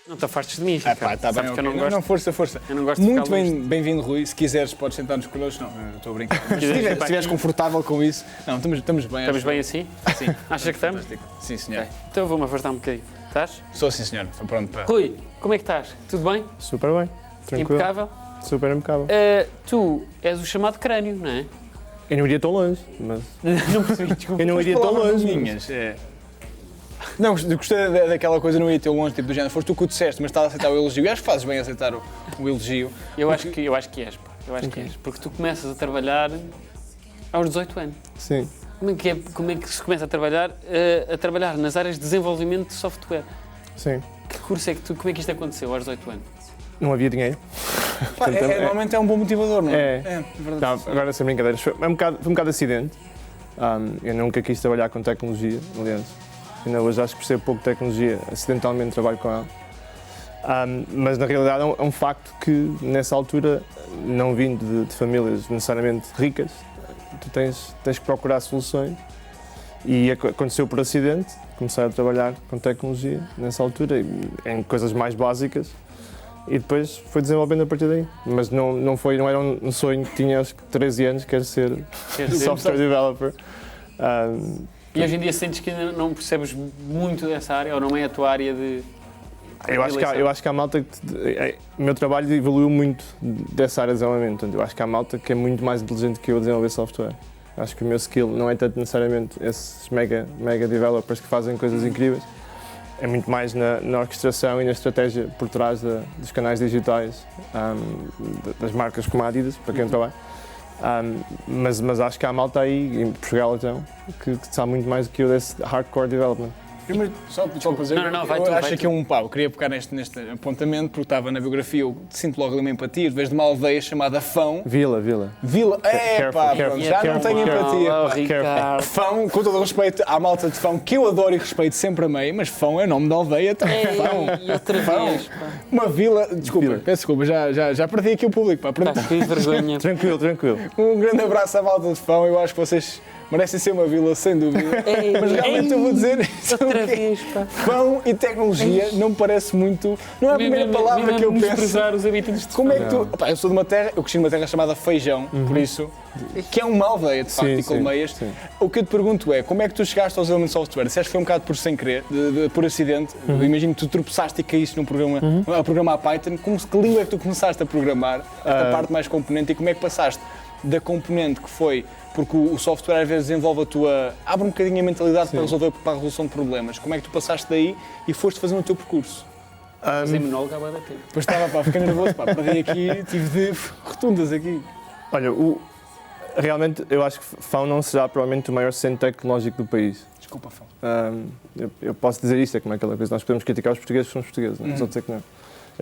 Não te afastes de mim, Tá Ricardo. bem, Sabes que eu ok. não gosto. Não, força. Eu não gosto de Muito ficar longe. bem-vindo, Rui. Se quiseres, podes sentar-nos connosco. Não, eu estou a brincar. Mas se quiseres, estiveres confortável com isso. Não, estamos bem. Estamos acho. bem assim? Sim. Achas que estamos? Fantástico. Sim, senhor. Então eu vou-me afastar um bocadinho. Estás? Sou sim, senhor. Estou pronto para... Rui, como é que estás? Tudo bem? Super bem, tranquilo. Impecável? Super impecável. Tu és o chamado crânio, não é? Eu não iria tão longe, mas... Não percebi, desculpa. Eu não iria tão Palavras longe. minhas. Não, gostei daquela coisa, não ia ter longe, tipo do género. Foste tu que o disseste, mas estás a aceitar o elogio. E acho que fazes bem a aceitar o elogio. Eu acho que és, pá. Eu acho que és. Porque tu começas a trabalhar aos 18 anos. Sim. Como é que se começa a trabalhar nas áreas de desenvolvimento de software? Sim. Que curso é que como é que isto aconteceu aos 18 anos? Não havia dinheiro. Pá, normalmente é um bom motivador, não é? É. Verdade. Não, agora sem brincadeiras. Foi um bocado acidente. Eu nunca quis trabalhar com tecnologia, aliás. Ainda hoje acho que percebo pouco de tecnologia, acidentalmente trabalho com ela. Mas na realidade é um facto que nessa altura, não vindo de famílias necessariamente ricas, tu tens que procurar soluções. E aconteceu por acidente, comecei a trabalhar com tecnologia nessa altura, em coisas mais básicas. E depois foi desenvolvendo a partir daí. Mas não era um sonho que tinha aos 13 anos, quero ser software developer. E hoje em dia sentes que ainda não percebes muito dessa área, ou não é a tua área de... Eu acho que há malta o meu trabalho evoluiu muito dessa área de desenvolvimento. Portanto, eu acho que há malta que é muito mais inteligente que eu a desenvolver software. Acho que o meu skill não é tanto necessariamente esses mega developers que fazem coisas incríveis. É muito mais na orquestração e na estratégia por trás dos canais digitais, das marcas como a Adidas, para quem eu trabalho. Mas acho que há malta aí, em Portugal então, que sabe muito mais do que eu desse hardcore development. Primeiro, só para dizer, vai tu, eu vai acho tu. que eu queria pegar neste apontamento, porque estava na biografia, eu sinto logo ali uma empatia, de vez de uma aldeia chamada Fão. Vila. Pronto, já não tenho empatia. Oh, pá. Ricardo. Fão, com todo o respeito à malta de Fão, que eu adoro e respeito sempre amei, mas Fão é nome da aldeia também. E outra vez, pá. Uma vila, desculpa, peço desculpa, já perdi aqui o público, pá. Que vergonha. Tranquilo. Um grande abraço à malta de Fão, eu acho que vocês merecem ser uma vila, sem dúvida. Mas realmente eu vou dizer... Outra vez, pá. Fão e tecnologia não me parece muito... Não é a primeira palavra que eu penso. Desprezar os habitantes de Como é que tu... Opa, eu sou de uma terra, eu cresci numa terra chamada Feijão, por isso, que é uma aldeia, de facto, Sim, e colmeias. sim. O que eu te pergunto é, como é que tu chegaste aos elementos de software? Disseste que foi um bocado por sem querer, por acidente. Eu imagino que tu tropeçaste e caíste num programa, a programar Python. Que língua é que tu começaste a programar, esta parte mais componente, e como é que passaste da componente que foi... Porque o software às vezes desenvolve abre um bocadinho a mentalidade para a resolução de problemas. Como é que tu passaste daí e foste fazendo o teu percurso? Mas em monólogo acaba de ter. Depois estava, fiquei nervoso, perdi aqui, tive de rotundas aqui. Olha, realmente eu acho que Fão não será provavelmente o maior centro tecnológico do país. Desculpa, Fão. Eu posso dizer isto, é como aquela coisa, nós podemos criticar os portugueses, somos portugueses, não estou a dizer que não.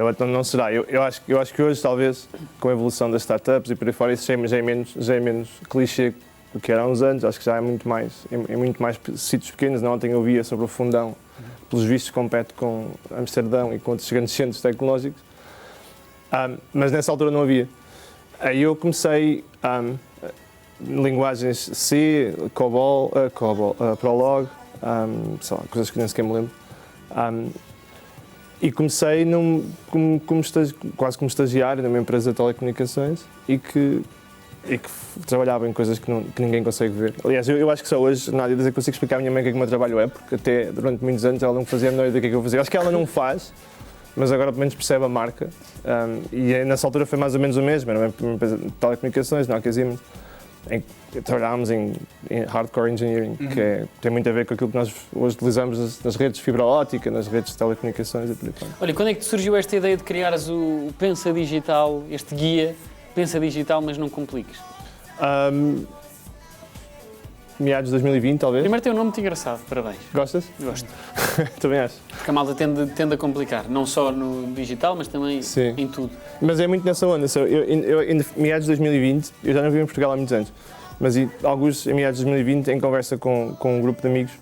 Então não será. Eu acho que hoje, talvez, com a evolução das startups e por aí fora, isso já é menos clichê do que era há uns anos. Acho que já é muito mais sítios pequenos. Não, ontem eu via sobre o Fundão, pelos vistos compete com Amsterdão e com outros grandes centros tecnológicos. Mas nessa altura não havia. Aí eu comecei linguagens C, COBOL, Prolog, sei lá, coisas que nem sequer me lembro. E comecei quase como estagiário numa empresa de telecomunicações e que trabalhava em coisas que ninguém consegue ver. Aliás, eu acho que só hoje, na Adidas, eu consigo explicar à minha mãe o que é que o meu trabalho é, porque até durante muitos anos ela não fazia a menor ideia do que é que eu fazia. Acho que ela não faz, mas agora pelo menos percebe a marca. E nessa altura foi mais ou menos o mesmo, era uma empresa de telecomunicações, Nokia Siemens, em que trabalhámos em hardcore engineering, que tem muito a ver com aquilo que nós hoje utilizamos nas redes de fibra óptica, nas redes de telecomunicações e por aí fora. Olha, quando é que te surgiu esta ideia de criares o Pensa Digital, este guia, Pensa Digital, mas não compliques? Meados de 2020, talvez. Primeiro tem um nome muito engraçado, parabéns. Gostas? Gosto. Também acho. Porque a malta tende a complicar, não só no digital, mas também em tudo. Mas é muito nessa onda. Em meados de 2020, eu já não vivo em Portugal há muitos anos, mas alguns em meados de 2020, em conversa com um grupo de amigos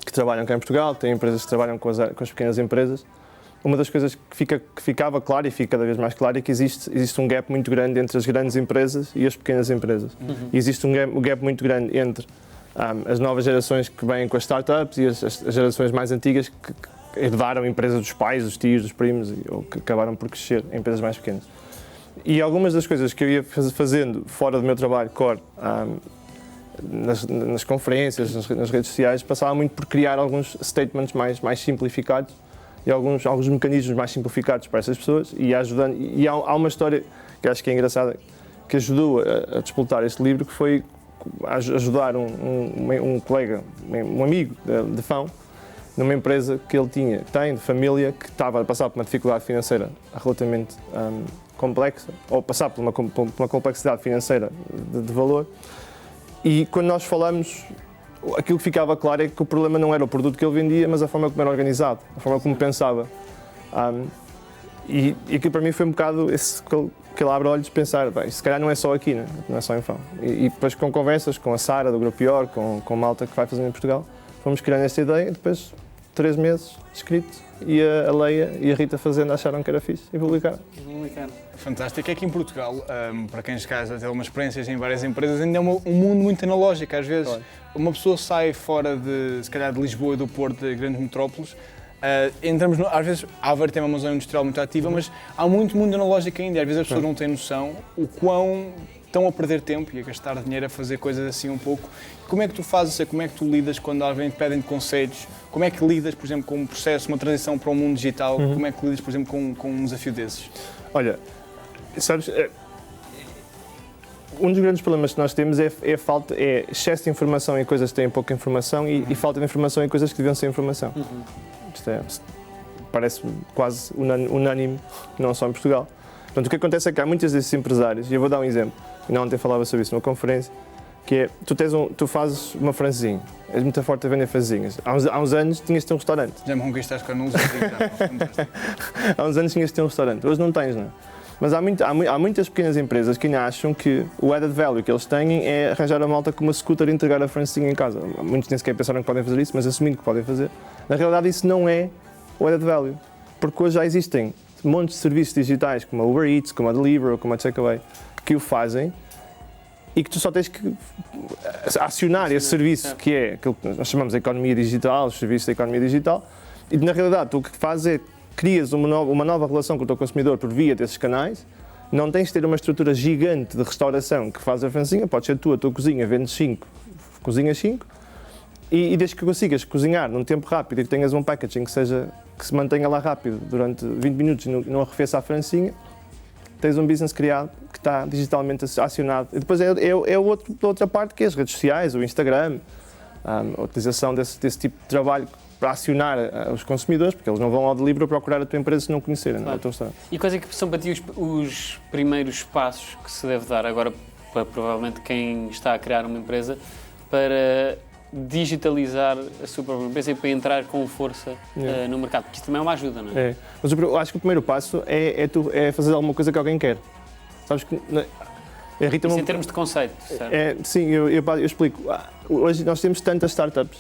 que trabalham cá em Portugal, têm empresas que trabalham com as pequenas empresas, uma das coisas que ficava claro e fica cada vez mais claro é que existe um gap muito grande entre as grandes empresas e as pequenas empresas. E existe um gap muito grande entre as novas gerações que vêm com as startups e as gerações mais antigas herdaram empresas dos pais, dos tios, dos primos, ou que acabaram por crescer em empresas mais pequenas. E algumas das coisas que eu ia fazendo fora do meu trabalho core, nas conferências, nas redes sociais, passava muito por criar alguns statements mais simplificados e alguns mecanismos mais simplificados para essas pessoas e ajudando. E há uma história que acho que é engraçada, que ajudou a despoltar este livro, que foi ajudar um colega, um amigo de Fão, numa empresa que ele tem de família, que estava a passar por uma dificuldade financeira relativamente complexa, ou passar por uma complexidade financeira de valor. E quando nós falamos, aquilo que ficava claro é que o problema não era o produto que ele vendia, mas a forma como era organizado, a forma como pensava. E aquilo para mim foi um bocado aquele abre-olhos de pensar, bem, se calhar não é só aqui, né? Não é só em Fão. E depois com conversas com a Sara do Grupo IOR, com Malta que vai fazendo em Portugal, fomos criando esta ideia e depois 3 meses escrito e a Leia e a Rita fazendo acharam que era fixe e publicaram. Fantástico. É que em Portugal, para quem já tem algumas experiências em várias empresas, ainda é um mundo muito analógico. Às vezes uma pessoa sai fora se calhar de Lisboa e do Porto, de grandes metrópoles, entramos, às vezes, Aveiro tem uma zona industrial muito ativa, mas há muito mundo analógico ainda e às vezes as pessoas não têm noção o quão estão a perder tempo e a gastar dinheiro a fazer coisas assim um pouco. Como é que tu fazes isso? Como é que tu lidas quando alguém te pedem conselhos? Como é que lidas, por exemplo, com um processo, uma transição para o mundo digital? Como é que lidas, por exemplo, com um desafio desses? Olha, sabes, um dos grandes problemas que nós temos é excesso de informação em coisas que têm pouca informação e falta de informação em coisas que deviam ser informação. Isto parece quase unânime, não só em Portugal. Portanto, o que acontece é que há muitos desses empresários, e eu vou dar um exemplo, ainda ontem falava sobre isso numa conferência, que é, tu fazes uma francesinha, és muito forte a vender francesinhas. Há uns anos tinhas de ter um restaurante. Já me conquistaste com a Nusa. Há uns anos tinhas de ter um restaurante, hoje não tens, não é? Mas há muitas pequenas empresas que ainda acham que o added value que eles têm é arranjar a malta com uma scooter e entregar a francesinha em casa. Muitos nem sequer pensaram que podem fazer isso, mas assumindo que podem fazer. Na realidade isso não é o added value, porque hoje já existem montes de serviços digitais como a Uber Eats, como a Deliveroo, como a Takeaway, que o fazem e que tu só tens que acionar esse serviço que é aquilo que nós chamamos de economia digital, os serviços da economia digital, e na realidade tu o que fazes é crias uma nova relação com o teu consumidor por via desses canais, não tens de ter uma estrutura gigante de restauração que faz a francesinha, pode ser tu, a tua cozinha, vendes 5, cozinhas 5, e desde que consigas cozinhar num tempo rápido e que tenhas um packaging que se mantenha lá rápido durante 20 minutos e não arrefeça a francesinha, tens um business criado que está digitalmente acionado. E depois outra parte que é as redes sociais, o Instagram, a utilização desse tipo de trabalho para acionar os consumidores, porque eles não vão ao Deliveroo procurar a tua empresa se não conhecerem. Claro. Não, e quais é que são para ti os primeiros passos que se deve dar agora para provavelmente quem está a criar uma empresa para digitalizar a sua própria empresa e para entrar com força no mercado? Porque isso também é uma ajuda, não é? Mas eu acho que o primeiro passo é fazer alguma coisa que alguém quer. Sabes que... Isso em termos de conceito, certo? Sim, eu explico. Hoje nós temos tantas startups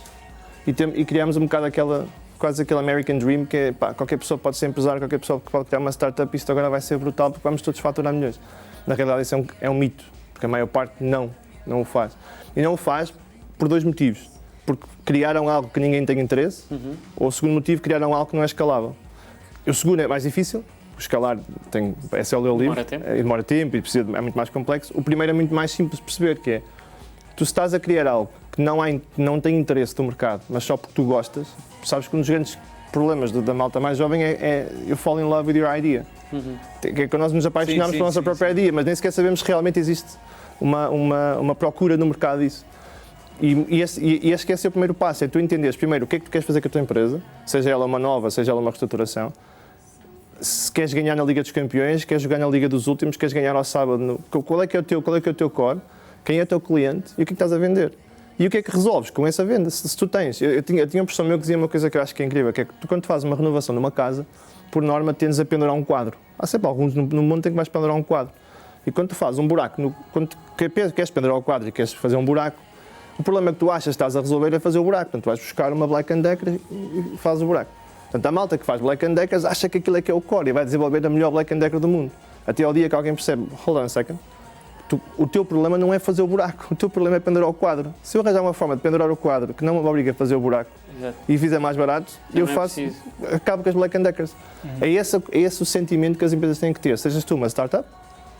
e criamos um bocado quase aquele American Dream, que é qualquer pessoa pode ser empresário, qualquer pessoa pode criar uma startup e isto agora vai ser brutal porque vamos todos faturar milhões. Na realidade isso é um mito, porque a maior parte não o faz. E não o faz por 2 motivos. Porque criaram algo que ninguém tem interesse, ou o segundo motivo, criaram algo que não é escalável. O segundo é mais difícil, escalar é só ler o livro, demora tempo e é muito mais complexo. O primeiro é muito mais simples de perceber, que é, tu estás a criar algo que não tem interesse do mercado, mas só porque tu gostas, sabes que um dos grandes problemas da malta mais jovem é you fall in love with your idea. Que é quando nós nos apaixonamos pela nossa própria idea, mas nem sequer sabemos se realmente existe uma procura no mercado disso. E esse que é o primeiro passo, é tu entenderes primeiro o que é que tu queres fazer com a tua empresa, seja ela uma nova, seja ela uma reestruturação. Se queres ganhar na Liga dos Campeões, queres jogar na Liga dos Últimos, queres ganhar ao sábado, qual é que é o teu core, quem é o teu cliente e o que é que estás a vender. E o que é que resolves com essa venda? Se tu tens, eu tinha um professor meu que dizia uma coisa que eu acho que é incrível, que é que tu quando fazes uma renovação de uma casa, por norma tendes a pendurar um quadro. Há sempre alguns no mundo em que vais pendurar um quadro. E quando tu fazes um buraco, quando queres pendurar o quadro e queres fazer um buraco, o problema que tu achas que estás a resolver é fazer o buraco. Portanto, tu vais buscar uma Black & Decker e fazes o buraco. Portanto, a malta que faz Black & Deckers acha que aquilo é que é o core e vai desenvolver a melhor Black & Decker do mundo. Até ao dia que alguém percebe, hold on a second, o teu problema não é fazer o buraco, o teu problema é pendurar o quadro. Se eu arranjar uma forma de pendurar o quadro que não me obriga a fazer o buraco Exato. e fizer mais barato, Já eu não é faço, preciso. acabo com as Black Deckers. É esse o sentimento que as empresas têm que ter, sejas tu uma startup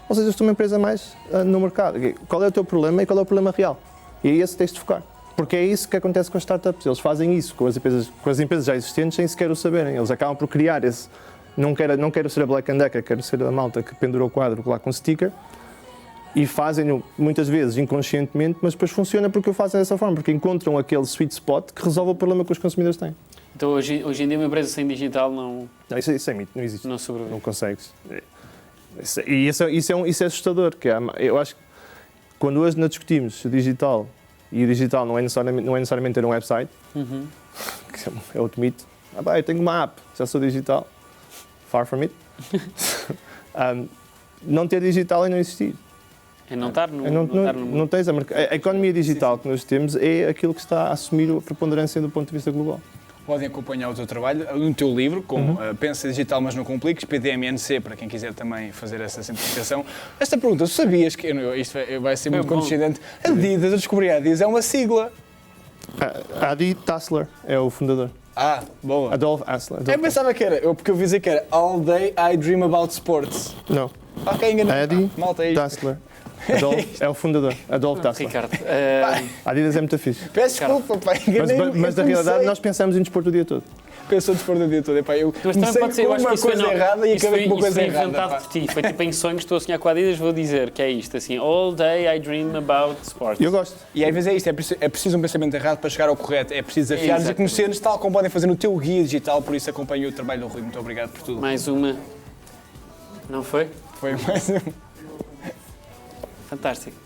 ou sejas tu uma empresa mais no mercado. Qual é o teu problema e qual é o problema real? E é esse que tens de focar. Porque é isso que acontece com as startups, eles fazem isso com as empresas já existentes sem sequer o saberem, eles acabam por criar esse, não quero ser a Black Decker, quero ser a malta que pendurou o quadro lá com sticker, e fazem-no muitas vezes inconscientemente, mas depois funciona porque o fazem dessa forma, porque encontram aquele sweet spot que resolve o problema que os consumidores têm. Então hoje em dia uma empresa sem digital não Isso é mito, não existe, não sobrevive. não consegues. E isso é assustador, que eu acho que quando hoje nós discutimos o digital, e o digital não é necessariamente ter um website, que é outro mito, eu tenho uma app, já sou digital, far from it. Não ter digital é não existir. É não estar no mundo. Não tens a economia digital que nós temos é aquilo que está a assumir a preponderância do ponto de vista global. Podem acompanhar o teu trabalho no teu livro, com Pensa Digital Mas Não Compliques, PDMNC, para quem quiser também fazer essa simplificação. Esta pergunta, tu sabias que, isto vai ser muito condescendente, Adidas, eu descobri a Adidas, é uma sigla. Adi Dassler é o fundador. Ah, boa. Adolf Dassler. Eu pensava que era, porque eu vi dizer que era All Day I Dream About Sports. Não. Ok, enganei. Adi Malta, é isto. Dassler. Adolf, é o fundador, Adolf Dassler. Ricardo, A Adidas é muito fixe. Peço desculpa, pá, enganei-me. Mas na realidade nós pensamos em desporto o dia todo. Pensou de desporto o dia todo. Epá, eu mas também comecei pode ser, com eu acho que uma isso foi coisa errada e acabei com uma coisa foi errada. inventado Pá. por ti. Foi tipo em sonhos, estou a sonhar com a Adidas, vou dizer que é isto, assim, all day I dream about sports. Eu gosto. E às vezes é isto, é preciso um pensamento errado para chegar ao correto. É preciso desafiar-nos e Exatamente. conhecer-nos, tal como podem fazer no teu guia digital. Por isso acompanho o trabalho do Rui. Muito obrigado por tudo. Mais uma. Não foi? Foi mais um. Fantástico.